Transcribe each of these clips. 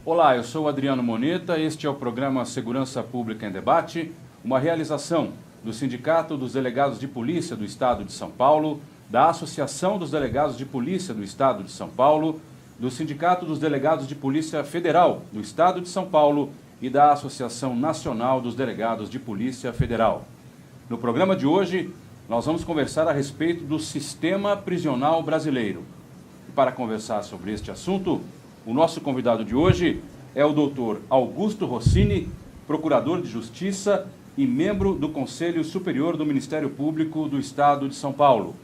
Olá, eu sou Adriano Moneta, este é o programa Segurança Pública em Debate, uma realização do Sindicato dos Delegados de Polícia do Estado de São Paulo, da Associação dos Delegados de Polícia do Estado de São Paulo, do Sindicato dos Delegados de Polícia Federal do Estado de São Paulo e da Associação Nacional dos Delegados de Polícia Federal. No programa de hoje, nós vamos conversar a respeito do sistema prisional brasileiro. E para conversar sobre este assunto, o nosso convidado de hoje é o Dr. Augusto Rossini, Procurador de Justiça e membro do Conselho Superior do Ministério Público do Estado de São Paulo.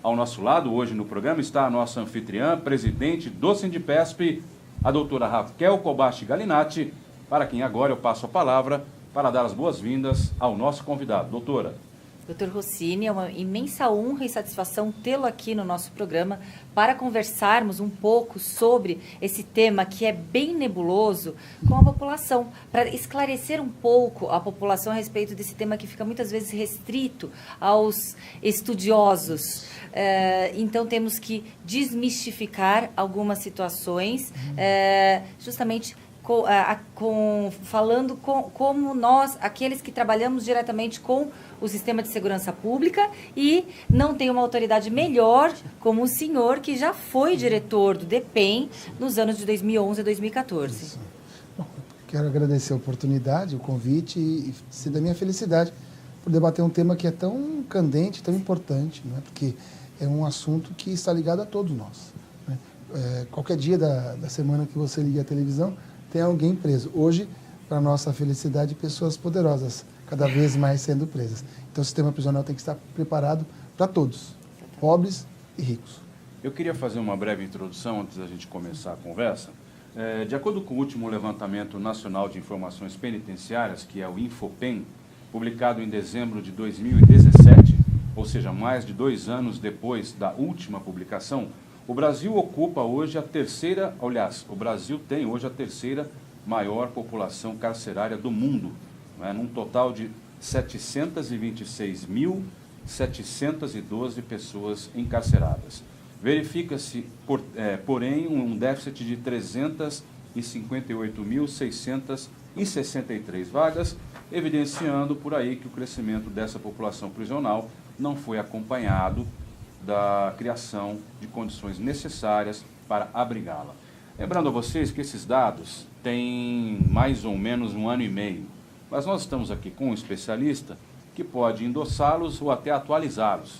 Ao nosso lado, hoje no programa, está a nossa anfitriã, presidente do Sindipesp, a doutora Raquel Kobashi Galinatti, para quem agora eu passo a palavra para dar as boas-vindas ao nosso convidado. Doutora. Dr. Rossini, é uma imensa honra e satisfação tê-lo aqui no nosso programa para conversarmos um pouco sobre esse tema que é bem nebuloso com a população, para esclarecer um pouco a população a respeito desse tema que fica muitas vezes restrito aos estudiosos. Então temos que desmistificar algumas situações, justamente falando como nós, aqueles que trabalhamos diretamente com o sistema de segurança pública e não tem uma autoridade melhor como o senhor, que já foi diretor do DEPEN nos anos de 2011 a 2014. Bom, quero agradecer a oportunidade, o convite e ser da minha felicidade por debater um tema que é tão candente, tão importante, né? Porque é um assunto que está ligado a todos nós, né? Qualquer dia da semana que você liga a televisão, tem alguém preso. Hoje, para nossa felicidade, pessoas poderosas, cada vez mais sendo presas. Então, o sistema prisional tem que estar preparado para todos, pobres e ricos. Eu queria fazer uma breve introdução antes da gente começar a conversa. De acordo com o último levantamento nacional de informações penitenciárias, que é o Infopen, publicado em dezembro de 2017, ou seja, mais de 2 anos depois da última publicação, o Brasil ocupa hoje a terceira, aliás, o Brasil tem hoje a terceira maior população carcerária do mundo, né, num total de 726.712 pessoas encarceradas. Verifica-se, porém, um déficit de 358.663 vagas, evidenciando por aí que o crescimento dessa população prisional não foi acompanhado da criação de condições necessárias para abrigá-la. Lembrando a vocês que esses dados têm mais ou menos 1 ano e meio, mas nós estamos aqui com um especialista que pode endossá-los ou até atualizá-los.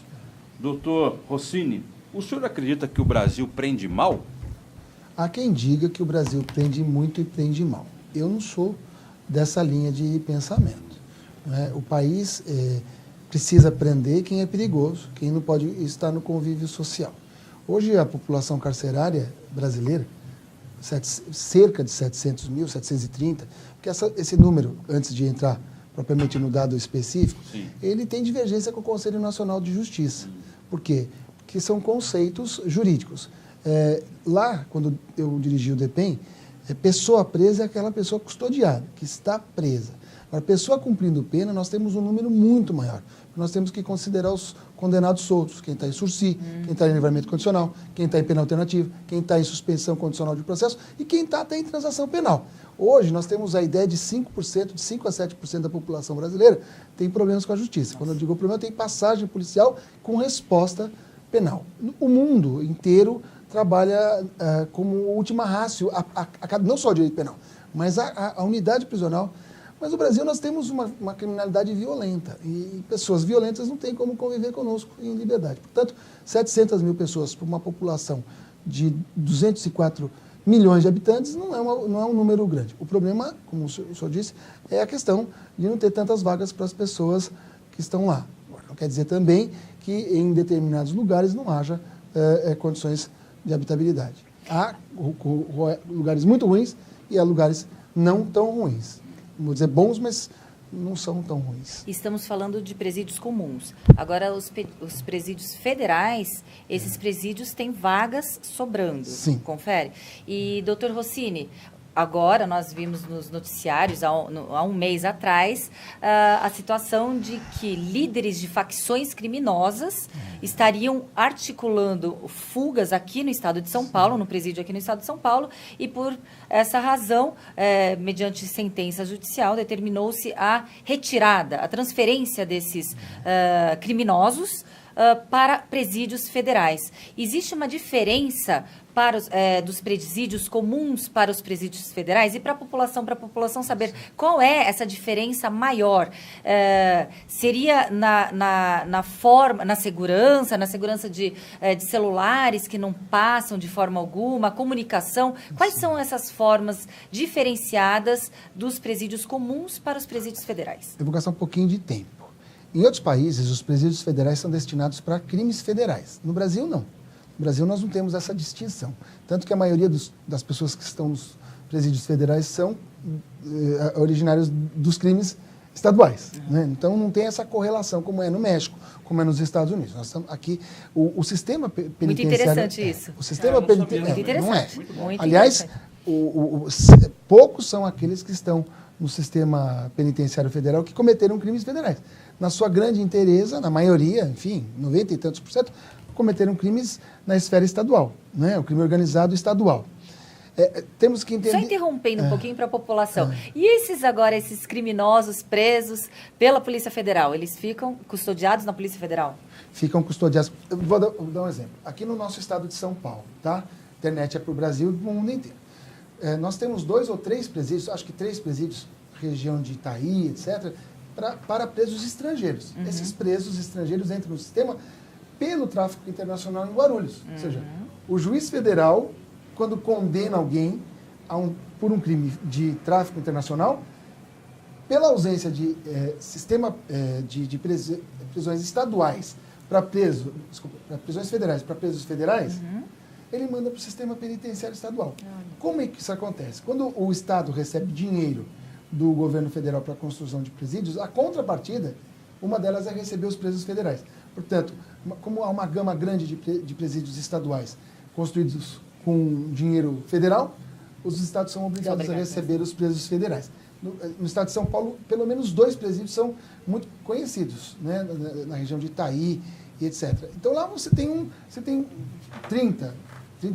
Doutor Rossini, o senhor acredita que o Brasil prende mal? Há quem diga que o Brasil prende muito e prende mal. Eu não sou dessa linha de pensamento, né? O país precisa prender quem é perigoso, quem não pode estar no convívio social. Hoje a população carcerária brasileira, cerca de 700 mil, 730, porque esse número, antes de entrar propriamente no dado específico, sim, ele tem divergência com o Conselho Nacional de Justiça. Por quê? Porque são conceitos jurídicos. Lá, quando eu dirigi o DEPEN, pessoa presa é aquela pessoa custodiada, que está presa. Para a pessoa cumprindo pena, nós temos um número muito maior. Nós temos que considerar os condenados soltos, quem está em sursi, quem está em livramento condicional, quem está em pena alternativa, quem está em suspensão condicional de processo e quem está até em transação penal. Hoje, nós temos a ideia de 5%, de 5 a 7% da população brasileira tem problemas com a justiça. Quando eu digo problema, tem passagem policial com resposta penal. O mundo inteiro trabalha como última ratio, não só o direito penal, mas a unidade prisional. Mas no Brasil nós temos uma criminalidade violenta e pessoas violentas não têm como conviver conosco em liberdade. Portanto, 700 mil pessoas por uma população de 204 milhões de habitantes não é um número grande. O problema, como o senhor disse, é a questão de não ter tantas vagas para as pessoas que estão lá. Não quer dizer também que em determinados lugares não haja condições de habitabilidade. Há lugares muito ruins e há lugares não tão ruins. Vou dizer bons, mas não são tão ruins. Estamos falando de presídios comuns. Agora, os presídios federais, esses presídios têm vagas sobrando. Sim. Confere? E, doutor Rossini, agora nós vimos nos noticiários, há um mês atrás, a situação de que líderes de facções criminosas estariam articulando fugas aqui no estado de São Paulo, no presídio aqui no estado de São Paulo, e por essa razão, mediante sentença judicial, determinou-se a retirada, a transferência desses criminosos para presídios federais. Existe uma diferença dos presídios comuns para os presídios federais? E para a população saber qual é essa diferença maior? Seria na segurança de celulares que não passam de forma alguma, a comunicação? Quais são essas formas diferenciadas dos presídios comuns para os presídios federais? Eu vou gastar um pouquinho de tempo. Em outros países, os presídios federais são destinados para crimes federais. No Brasil, não. No Brasil, nós não temos essa distinção. Tanto que a maioria das pessoas que estão nos presídios federais são originários dos crimes estaduais. Né? Então, não tem essa correlação como é no México, como é nos Estados Unidos. Nós estamos aqui, o sistema penitenciário... Muito interessante isso. O sistema penitenciário... Muito interessante. Não é. Aliás, poucos são aqueles que estão no sistema penitenciário federal que cometeram crimes federais. Na sua grande inteireza, na maioria, enfim, 90 e tantos %, cometeram crimes na esfera estadual, né? O crime organizado estadual. Temos que entender... Só interrompendo um pouquinho para a população. E esses criminosos presos pela Polícia Federal, eles ficam custodiados na Polícia Federal? Ficam custodiados. Eu vou dar um exemplo. Aqui no nosso estado de São Paulo, tá? A internet é para o Brasil e para o mundo inteiro. Nós temos 2 ou 3 presídios, acho que 3 presídios, região de Itaí, etc., para presos estrangeiros. Esses presos estrangeiros entram no sistema pelo tráfico internacional em Guarulhos. Ou seja, o juiz federal, quando condena alguém por um crime de tráfico internacional, pela ausência de sistema de prisões estaduais para prisões federais para presos federais, ele manda para o sistema penitenciário estadual. Como é que isso acontece? Quando o Estado recebe dinheiro do governo federal para a construção de presídios, a contrapartida, uma delas é receber os presos federais. Portanto, como há uma gama grande de presídios estaduais construídos com dinheiro federal, os estados são obrigados a receber os presos federais. No estado de São Paulo, pelo menos 2 presídios são muito conhecidos, né, na região de Itaí e etc. Então lá você tem 30 e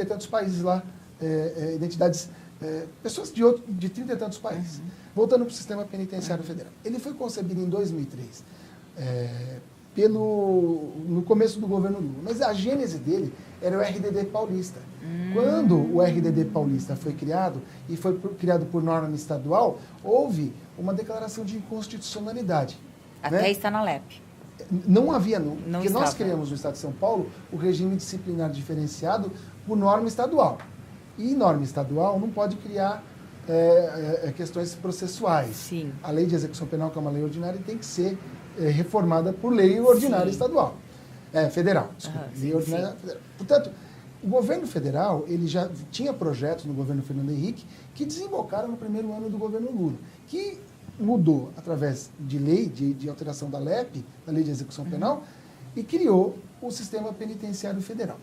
tantos países lá, identidades, pessoas de 30 e tantos países. Voltando para o sistema penitenciário federal. Ele foi concebido em 2003, no começo do governo Lula, mas a gênese dele era o RDD paulista. Quando o RDD paulista foi criado, e foi criado por norma estadual, houve uma declaração de inconstitucionalidade. Até está na LEP. Não havia, porque nós criamos no Estado de São Paulo o regime disciplinar diferenciado por norma estadual. E norma estadual não pode criar questões processuais. Sim. A lei de execução penal, que é uma lei ordinária, tem que ser reformada por lei ordinária estadual. Federal, desculpa. Lei ordinária federal. Portanto, o governo federal, ele já tinha projetos no governo Fernando Henrique que desembocaram no primeiro ano do governo Lula, que mudou através de lei, de alteração da LEP, da Lei de Execução Penal, e criou o sistema penitenciário federal.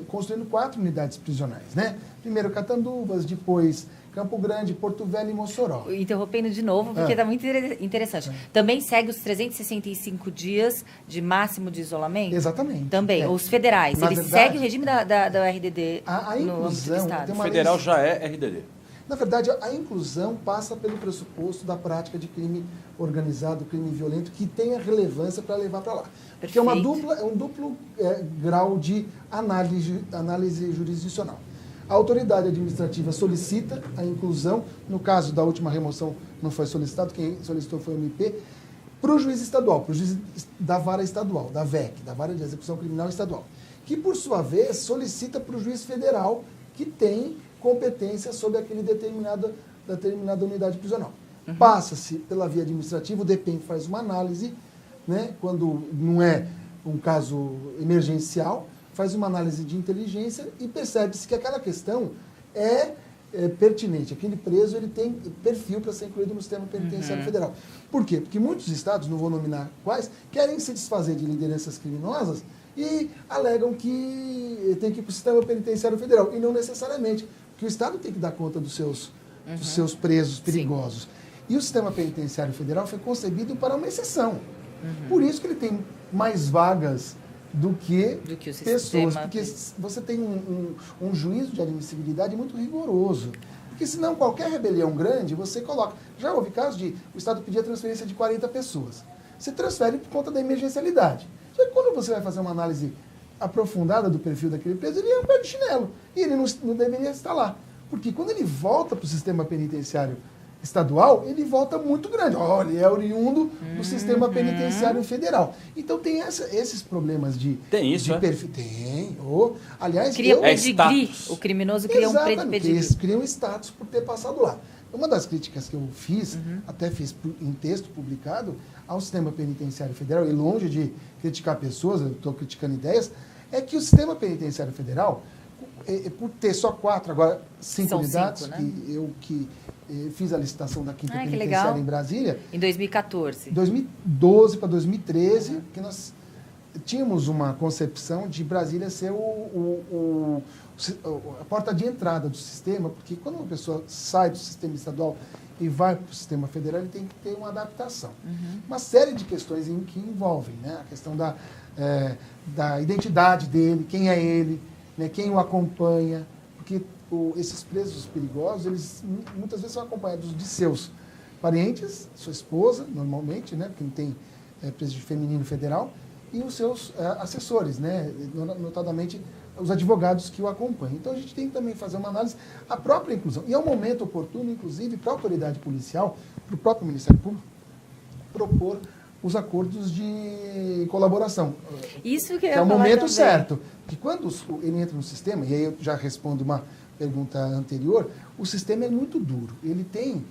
Construindo 4 unidades prisionais, né? Primeiro Catanduvas, depois Campo Grande, Porto Velho e Mossoró. Interrompendo de novo, porque está muito interessante. Também segue os 365 dias de máximo de isolamento? Exatamente. Também, os federais. Eles seguem o regime da RDD a no âmbito do Estado? O federal já é RDD. Na verdade, a inclusão passa pelo pressuposto da prática de crime organizado, crime violento, que tenha relevância para levar para lá. Porque é um duplo grau de análise jurisdicional. A autoridade administrativa solicita a inclusão, no caso da última remoção não foi solicitado, quem solicitou foi o MP, para o juiz estadual, para o juiz da vara estadual, da VEC, da Vara de Execução Criminal Estadual, que por sua vez solicita para o juiz federal, que tem competência sobre aquele determinada unidade prisional. Passa-se pela via administrativa, o DPEM faz uma análise, né, quando não é um caso emergencial, faz uma análise de inteligência e percebe-se que aquela questão é pertinente. Aquele preso ele tem perfil para ser incluído no sistema penitenciário federal. Por quê? Porque muitos estados, não vou nominar quais, querem se desfazer de lideranças criminosas e alegam que tem que ir para o sistema penitenciário federal. E não necessariamente, porque o Estado tem que dar conta dos seus presos perigosos. Sim. E o sistema penitenciário federal foi concebido para uma exceção. Por isso que ele tem mais vagas do que o pessoas. Porque você tem um juízo de admissibilidade muito rigoroso. Porque senão qualquer rebelião grande, você coloca... Já houve casos de o Estado pedir a transferência de 40 pessoas. Você transfere por conta da emergencialidade. Só que quando você vai fazer uma análise aprofundada do perfil daquele preso, ele é um pé de chinelo. E ele não deveria estar lá. Porque quando ele volta para o sistema penitenciário estadual, ele volta muito grande. Olha, ele é oriundo do sistema penitenciário federal. Então tem esses problemas de... Tem isso, de perfil. Tem. Aliás, cria pedigree. O criminoso cria um pedigree. Eles criam status por ter passado lá. Uma das críticas que eu fiz, até fiz em texto publicado, ao sistema penitenciário federal, e longe de criticar pessoas, eu estou criticando ideias, é que o sistema penitenciário federal, por ter só 4, agora 5 unidades, 5, né? que fiz a licitação da 5ª penitenciária em Brasília. Em 2014. 2012 para 2013, que nós tínhamos uma concepção de Brasília ser a porta de entrada do sistema, porque quando uma pessoa sai do sistema estadual e vai para o sistema federal, ele tem que ter uma adaptação. Uma série de questões que envolvem, né? A questão da identidade dele, quem é ele, né? Quem o acompanha, porque esses presos perigosos, eles muitas vezes são acompanhados de seus parentes, sua esposa, normalmente, né? Porque não tem preso feminino federal, e os seus assessores, né? Notadamente os advogados que o acompanham. Então a gente tem que também fazer uma análise, a própria inclusão. E é um momento oportuno, inclusive, para a autoridade policial, para o próprio Ministério Público, propor os acordos de colaboração. Isso que é o momento certo. Porque quando ele entra no sistema, e aí eu já respondo uma pergunta anterior, o sistema é muito duro. Ele tem...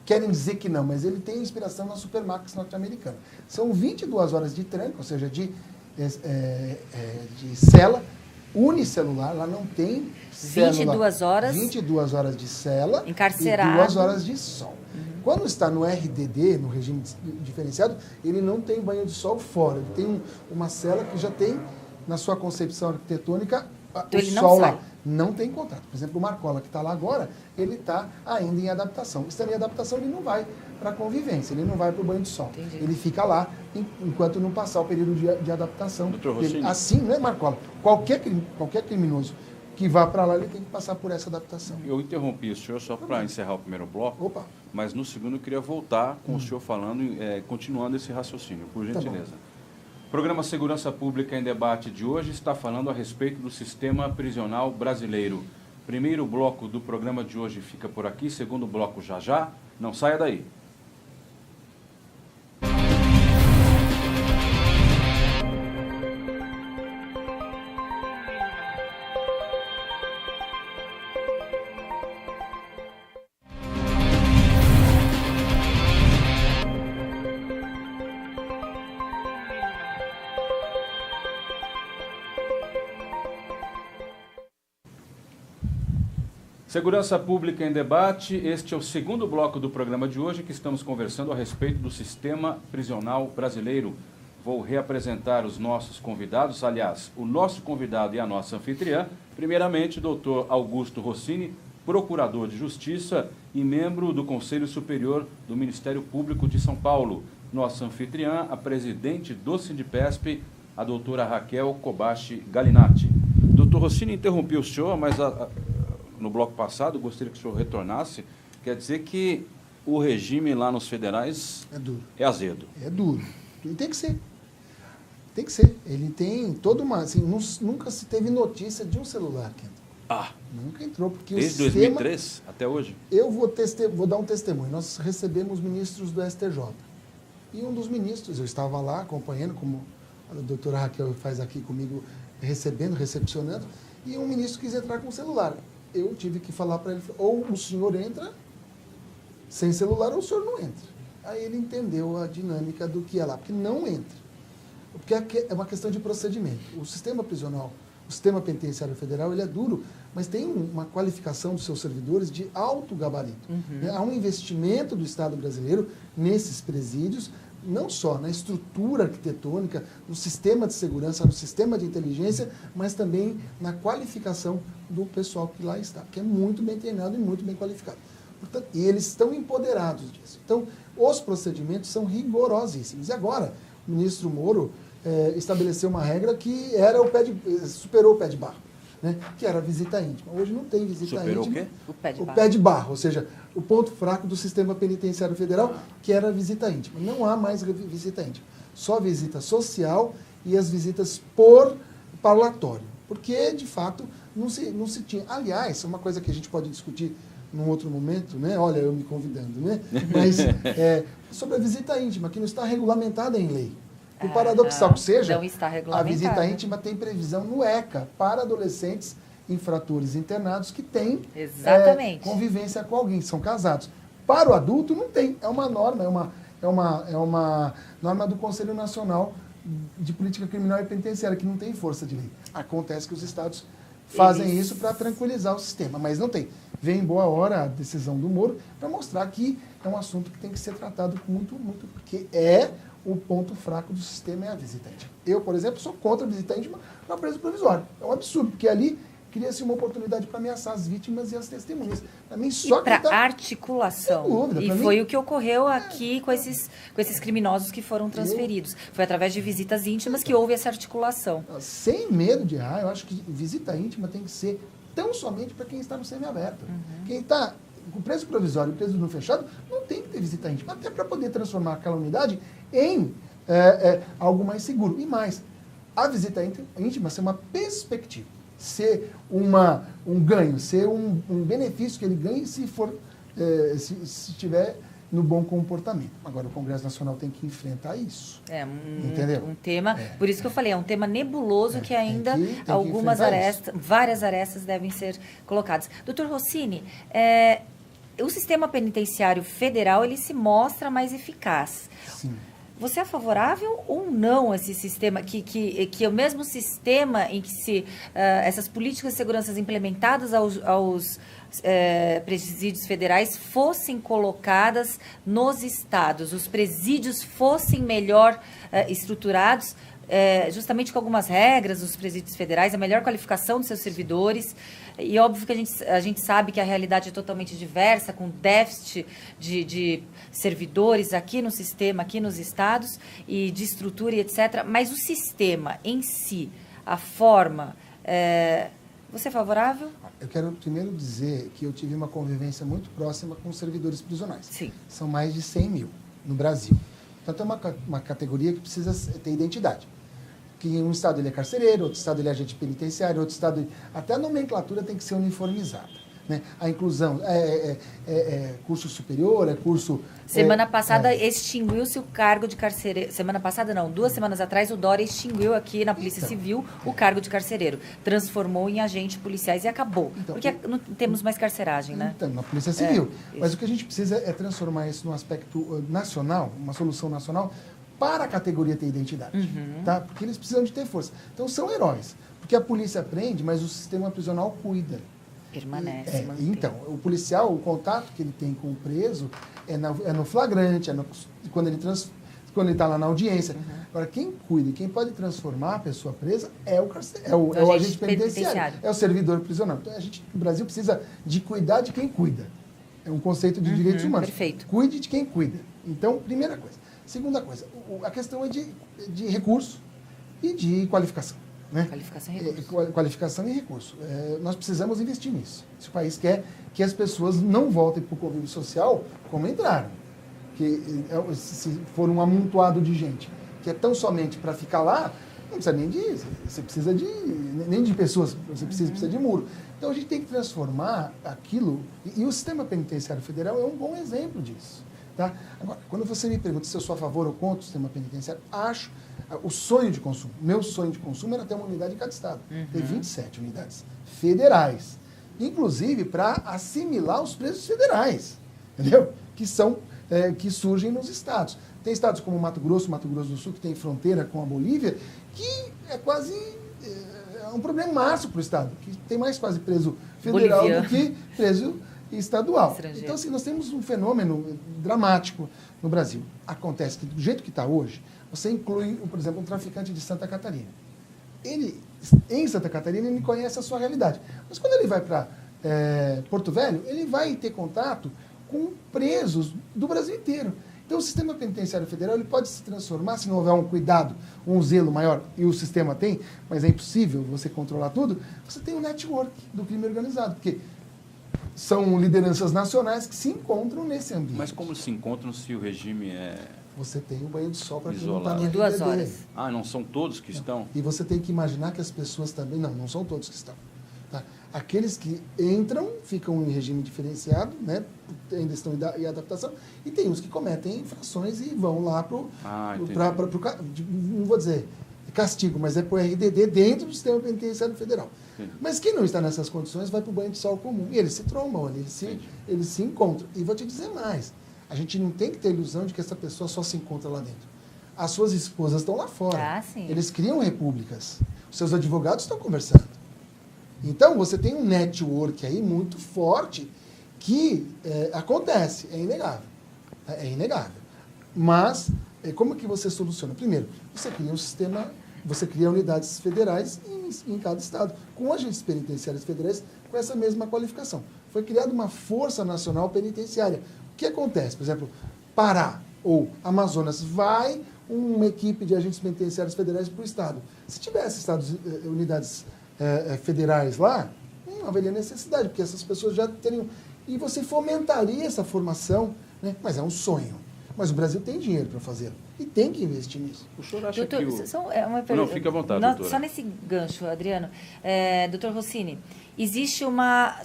querem dizer que não, mas ele tem inspiração na Supermax norte-americana. São 22 horas de tranca, ou seja, de cela unicelular, lá não tem célula. 22 horas? 22 horas de cela encarcerado. E 2 horas de sol. Quando está no RDD, no regime diferenciado, ele não tem banho de sol fora. Ele tem uma cela que já tem, na sua concepção arquitetônica, então o sol lá. Não tem contato. Por exemplo, o Marcola, que está lá agora, ele está ainda em adaptação. Estando em adaptação, ele não vai para a convivência, ele não vai para o banho de sol. Entendi. Ele fica lá enquanto não passar o período de adaptação. Dele. Assim, né, Marcola? Qualquer criminoso que vá para lá, ele tem que passar por essa adaptação. Eu interrompi o senhor só para encerrar o primeiro bloco. Opa. Mas no segundo eu queria voltar com o senhor falando, continuando esse raciocínio, por gentileza. O programa Segurança Pública em Debate de hoje está falando a respeito do sistema prisional brasileiro. Primeiro bloco do programa de hoje fica por aqui, segundo bloco já. Não saia daí. Segurança Pública em Debate, este é o segundo bloco do programa de hoje que estamos conversando a respeito do sistema prisional brasileiro. Vou reapresentar os nossos convidados, aliás, o nosso convidado e a nossa anfitriã. Primeiramente, Dr. Augusto Rossini, procurador de Justiça e membro do Conselho Superior do Ministério Público de São Paulo. Nossa anfitriã, a presidente do Sindipesp, a doutora Raquel Kobashi Galinatti. Dr. Rossini, interrompi o senhor, mas no bloco passado, gostaria que o senhor retornasse. Quer dizer que o regime lá nos federais é duro. É azedo. É duro. E tem que ser. Tem que ser. Ele tem toda uma... Assim, nunca se teve notícia de um celular que entrou. Nunca entrou. Porque desde o sistema, 2003 até hoje? Eu vou dar um testemunho. Nós recebemos ministros do STJ. E um dos ministros, eu estava lá acompanhando, como a doutora Raquel faz aqui comigo, recepcionando, e um ministro quis entrar com o celular. Eu tive que falar para ele, ou o senhor entra sem celular, ou o senhor não entra. Aí ele entendeu a dinâmica do que é lá, porque não entra. Porque é uma questão de procedimento. O sistema prisional, o sistema penitenciário federal, ele é duro, mas tem uma qualificação dos seus servidores de alto gabarito. Há um investimento do Estado brasileiro nesses presídios, não só na estrutura arquitetônica, no sistema de segurança, no sistema de inteligência, mas também na qualificação do pessoal que lá está, que é muito bem treinado e muito bem qualificado. Portanto, e eles estão empoderados disso. Então, os procedimentos são rigorosíssimos. E agora, o ministro Moro estabeleceu uma regra que era superou o pé de barro, né? Que era a visita íntima. Hoje não tem visita Superou íntima. O quê? O pé de barro, ou seja, o ponto fraco do sistema penitenciário federal, que era a visita íntima. Não há mais visita íntima. Só visita social e as visitas por parlatório. Porque, de fato, não se tinha. Aliás, uma coisa que a gente pode discutir num outro momento, né? Olha, eu me convidando, né? Mas sobre a visita íntima, que não está regulamentada em lei. O paradoxal que seja, a visita íntima tem previsão no ECA para adolescentes infratores internados que têm convivência com alguém, são casados. Para o adulto não tem, é uma norma, é uma norma do Conselho Nacional de Política Criminal e Penitenciária, que não tem força de lei. Acontece que os estados fazem isso para tranquilizar o sistema, mas não tem. Vem em boa hora a decisão do Moro para mostrar que é um assunto que tem que ser tratado com muito, porque o ponto fraco do sistema é a visita íntima. Eu, por exemplo, sou contra a visita íntima na prisão provisória. É um absurdo, porque ali cria-se uma oportunidade para ameaçar as vítimas e as testemunhas. Para mim, só para articulação. Sem dúvida, e foi o que ocorreu aqui com esses criminosos que foram transferidos. Foi através de visitas íntimas que houve essa articulação. Sem medo de errar, eu acho que visita íntima tem que ser tão somente para quem está no semiaberto. Quem está com preso provisório e preso no fechado não tem que ter visita íntima, até para poder transformar aquela unidade em algo mais seguro. E mais, a visita íntima ser uma perspectiva, ser um ganho, ser um benefício que ele ganhe se se estiver no bom comportamento. Agora, o Congresso Nacional tem que enfrentar isso. Entendeu? Um tema, por isso que eu falei, é um tema nebuloso que ainda algumas várias arestas devem ser colocadas. Doutor Rossini, o sistema penitenciário federal, ele se mostra mais eficaz. Sim. Você é favorável ou não a esse sistema, que é o mesmo sistema em que essas políticas de segurança implementadas aos presídios federais fossem colocadas nos estados, os presídios fossem melhor estruturados, justamente com algumas regras dos presídios federais, a melhor qualificação dos seus servidores, e óbvio que a gente sabe que a realidade é totalmente diversa, com déficit de servidores aqui no sistema, aqui nos estados, e de estrutura e etc. Mas o sistema em si, a forma, você é favorável? Eu quero primeiro dizer que eu tive uma convivência muito próxima com os servidores prisionais. Sim. São mais de 100 mil no Brasil. Então, é uma categoria que precisa ter identidade. Que em um estado ele é carcereiro, outro estado ele é agente penitenciário, outro estado... Até a nomenclatura tem que ser uniformizada. Né? A inclusão curso superior, curso... Semana passada extinguiu-se o cargo de carcereiro. Semana passada não, 2 semanas atrás o Dória extinguiu aqui na Polícia Civil o cargo de carcereiro. Transformou em agentes policiais e acabou. Porque não temos mais carceragem, né? Então, na Polícia Civil. Mas o que a gente precisa é transformar isso num aspecto nacional, uma solução nacional, para a categoria ter identidade. Tá? Porque eles precisam de ter força. Então, são heróis. Porque a polícia prende, mas o sistema prisional cuida. Permanece. Então, o policial, o contato que ele tem com o preso é no flagrante, quando ele está lá na audiência. Agora, quem cuida, quem pode transformar a pessoa presa é o agente penitenciário, é o servidor prisional. Então, o Brasil precisa de cuidar de quem cuida. É um conceito de direitos humanos. Perfeito. Cuide de quem cuida. Então, primeira coisa. Segunda coisa, a questão é de recurso e de qualificação. Né? Qualificação e recurso. Nós precisamos investir nisso. Se o país quer que as pessoas não voltem para o convívio social como entraram. Que se for um amontoado de gente que é tão somente para ficar lá, não precisa nem disso. Você precisa nem de pessoas, você precisa de muro. Então a gente tem que transformar aquilo, e o sistema penitenciário federal é um bom exemplo disso. Tá? Agora, quando você me pergunta se eu sou a favor ou contra o sistema penitenciário, o sonho de consumo, meu sonho de consumo era ter uma unidade em cada estado. Ter 27 unidades federais. Inclusive para assimilar os presos federais, entendeu? Que surgem nos estados. Tem estados como Mato Grosso do Sul, que tem fronteira com a Bolívia, que é quase um problemaço para o estado, que tem mais quase preso federal do que preso estadual. Estrangeiro. Então, assim, nós temos um fenômeno dramático no Brasil. Acontece que, do jeito que está hoje, você inclui, por exemplo, um traficante de Santa Catarina. Ele, em Santa Catarina, ele conhece a sua realidade. Mas quando ele vai para Porto Velho, ele vai ter contato com presos do Brasil inteiro. Então, o sistema penitenciário federal ele pode se transformar, se não houver um cuidado, um zelo maior, e o sistema tem, mas é impossível você controlar tudo, você tem um network do crime organizado, porque são lideranças nacionais que se encontram nesse ambiente. Mas como se encontram se o regime é... Você tem um banho de sol para quem não Isolado. está na De 2 RBD. horas. Ah, não são todos que estão? E você tem que imaginar que as pessoas também... Não são todos que estão. Tá? Aqueles que entram, ficam em regime diferenciado, né? Ainda estão em adaptação, e tem os que cometem infrações e vão lá para o... Não vou dizer castigo, mas é para o RDD dentro do sistema penitenciário federal. Entendi. Mas quem não está nessas condições vai para o banho de sol comum. E eles se trombam, eles se encontram. E vou te dizer mais, a gente não tem que ter a ilusão de que essa pessoa só se encontra lá dentro. As suas esposas estão lá fora. Ah, sim. Eles criam repúblicas. Os seus advogados estão conversando. Então, você tem um network aí muito forte que acontece, é inegável. É inegável. Mas, como é que você soluciona? Primeiro, você cria um sistema, você cria unidades federais em cada estado, com agentes penitenciários federais com essa mesma qualificação. Foi criada uma Força Nacional Penitenciária. O que acontece? Por exemplo, Pará ou Amazonas, vai uma equipe de agentes penitenciários federais para o estado. Se tivesse unidades federais lá, não haveria necessidade, porque essas pessoas já teriam... E você fomentaria essa formação, né? Mas é um sonho. Mas o Brasil tem dinheiro para fazer e tem que investir nisso. O senhor acha Doutor, que uma pergunta. Não, fique à vontade, doutora. Só nesse gancho, Adriano. Doutor Rossini, existe uma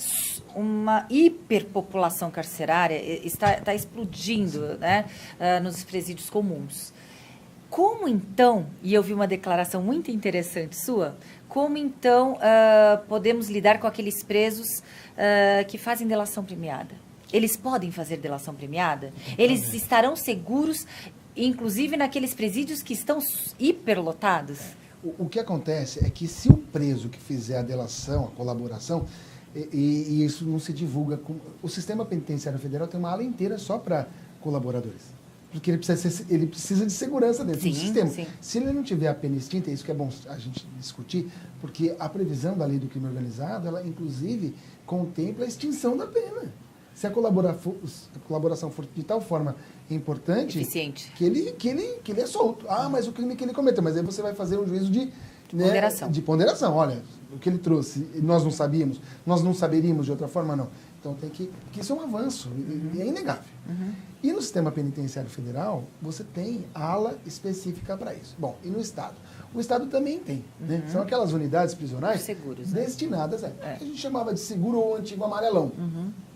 hiperpopulação carcerária, está explodindo, né, nos presídios comuns. Como então, e eu vi uma declaração muito interessante sua, como então podemos lidar com aqueles presos que fazem delação premiada? Eles podem fazer delação premiada? Eles estarão seguros, inclusive naqueles presídios que estão hiperlotados? O que acontece é que se o preso que fizer a delação, a colaboração, e isso não se divulga, o sistema penitenciário federal tem uma ala inteira só para colaboradores. Porque ele precisa de segurança dentro do sistema. Sim. Se ele não tiver a pena extinta, é isso que é bom a gente discutir, porque a previsão da lei do crime organizado, ela inclusive contempla a extinção da pena. Se a colaboração for de tal forma importante, eficiente, que ele é solto. Ah, mas o crime que ele cometeu, mas aí você vai fazer um juízo de ponderação. Olha, o que ele trouxe, nós não sabíamos, nós não saberíamos de outra forma, não. Então porque isso é um avanço, e é inegável. Uhum. E no sistema penitenciário federal, você tem ala específica para isso. Bom, e no Estado? O Estado também tem. Né? São aquelas unidades prisionais seguros, destinadas que a gente chamava de seguro ou antigo amarelão.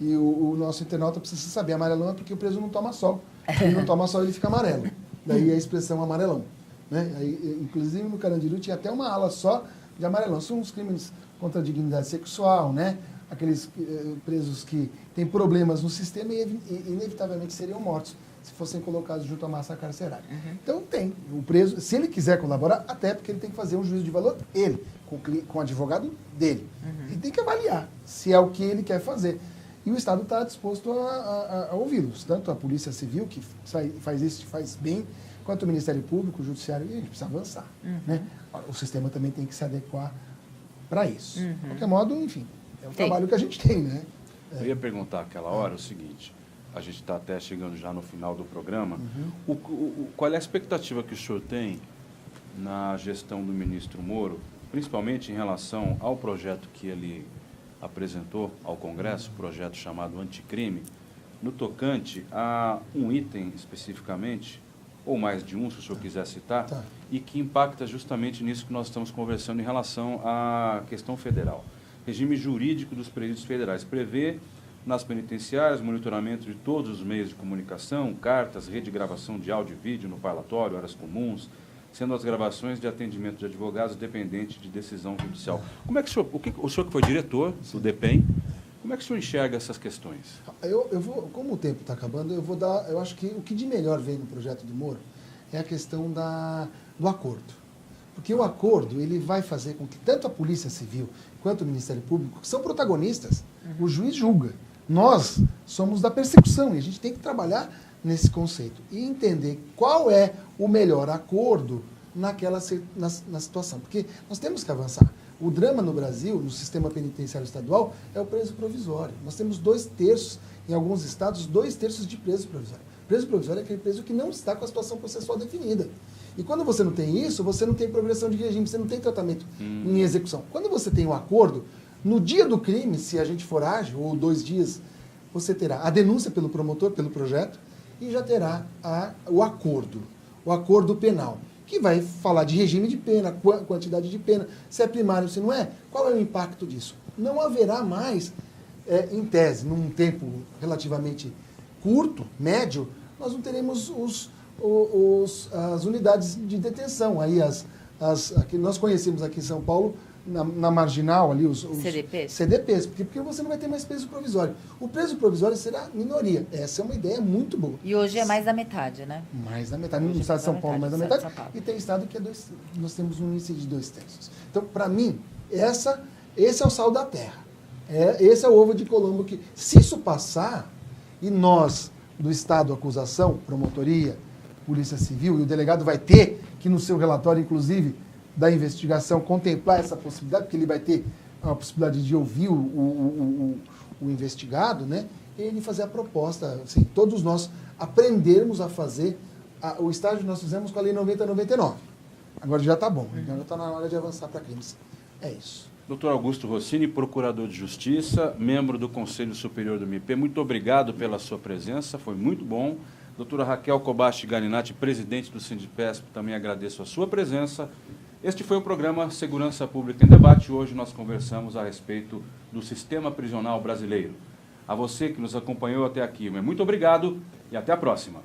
E o nosso internauta precisa saber, amarelão é porque o preso não toma sol. Se ele não toma sol, ele fica amarelo. Daí a expressão amarelão. Né? Aí, inclusive no Carandiru tinha até uma ala só de amarelão. São os crimes contra a dignidade sexual, né? Aqueles presos que têm problemas no sistema e inevitavelmente seriam mortos se fossem colocados junto à massa carcerária. Então tem, o preso, se ele quiser colaborar, até porque ele tem que fazer um juízo de valor, ele, com o advogado dele. E tem que avaliar se é o que ele quer fazer. E o Estado está disposto a ouvi-los, tanto a Polícia Civil, que faz isso, faz bem, quanto o Ministério Público, o Judiciário, e a gente precisa avançar. Né? O sistema também tem que se adequar para isso. De qualquer modo, enfim, é o trabalho que a gente tem, né? Eu ia perguntar aquela hora o seguinte, a gente está até chegando já no final do programa, qual é a expectativa que o senhor tem na gestão do ministro Moro, principalmente em relação ao projeto que ele apresentou ao Congresso, projeto chamado Anticrime, no tocante a um item especificamente, ou mais de um, se o senhor quiser citar, e que impacta justamente nisso que nós estamos conversando em relação à questão federal. Regime jurídico dos presídios federais prevê nas penitenciárias monitoramento de todos os meios de comunicação, cartas, rede de gravação de áudio e vídeo no parlatório, horas comuns, sendo as gravações de atendimento de advogados dependentes de decisão judicial. Como é que o senhor que foi diretor do DEPEN, como é que o senhor enxerga essas questões? Eu vou, como o tempo está acabando, eu acho que o que de melhor vem no projeto do Moro é a questão do acordo. Porque o acordo ele vai fazer com que tanto a Polícia Civil quanto o Ministério Público, que são protagonistas, o juiz julga. Nós somos da persecução e a gente tem que trabalhar nesse conceito e entender qual é o melhor acordo na situação. Porque nós temos que avançar. O drama no Brasil, no sistema penitenciário estadual, é o preso provisório. Nós temos 2/3, em alguns estados, 2/3 de preso provisório. Preso provisório é aquele preso que não está com a situação processual definida. E quando você não tem isso, você não tem progressão de regime, você não tem tratamento em execução. Quando você tem um acordo, no dia do crime, se a gente for ágil, ou 2 dias, você terá a denúncia pelo promotor, pelo projeto, e já terá o acordo penal, que vai falar de regime de pena, quantidade de pena, se é primário, se não é, qual é o impacto disso? Não haverá mais, em tese, num tempo relativamente curto, médio, nós não teremos as unidades de detenção, aí que nós conhecemos aqui em São Paulo, na marginal ali, os CDPs, porque você não vai ter mais preso provisório. O preso provisório será minoria. Essa é uma ideia muito boa. E hoje é mais da metade, né? Mais da metade. No estado de São Paulo, mais da metade. E tem estado que nós temos um índice de 2/3. Então, para mim, esse é o sal da terra. Esse é o ovo de Colombo que, se isso passar, e nós, do Estado, acusação, promotoria, Polícia Civil, e o delegado vai ter que, no seu relatório, inclusive, da investigação, contemplar essa possibilidade, porque ele vai ter a possibilidade de ouvir o investigado, né? E ele fazer a proposta, assim, todos nós aprendermos a fazer o estágio que nós fizemos com a Lei 90/99. Agora já está bom, então já está na hora de avançar para crimes. É isso. Dr. Augusto Rossini, Procurador de Justiça, membro do Conselho Superior do MP, muito obrigado pela sua presença, foi muito bom. Doutora Raquel Kobashi Ganinatti, presidente do Sindipesp, também agradeço a sua presença. Este foi o programa Segurança Pública em Debate. Hoje nós conversamos a respeito do sistema prisional brasileiro. A você que nos acompanhou até aqui, muito obrigado e até a próxima.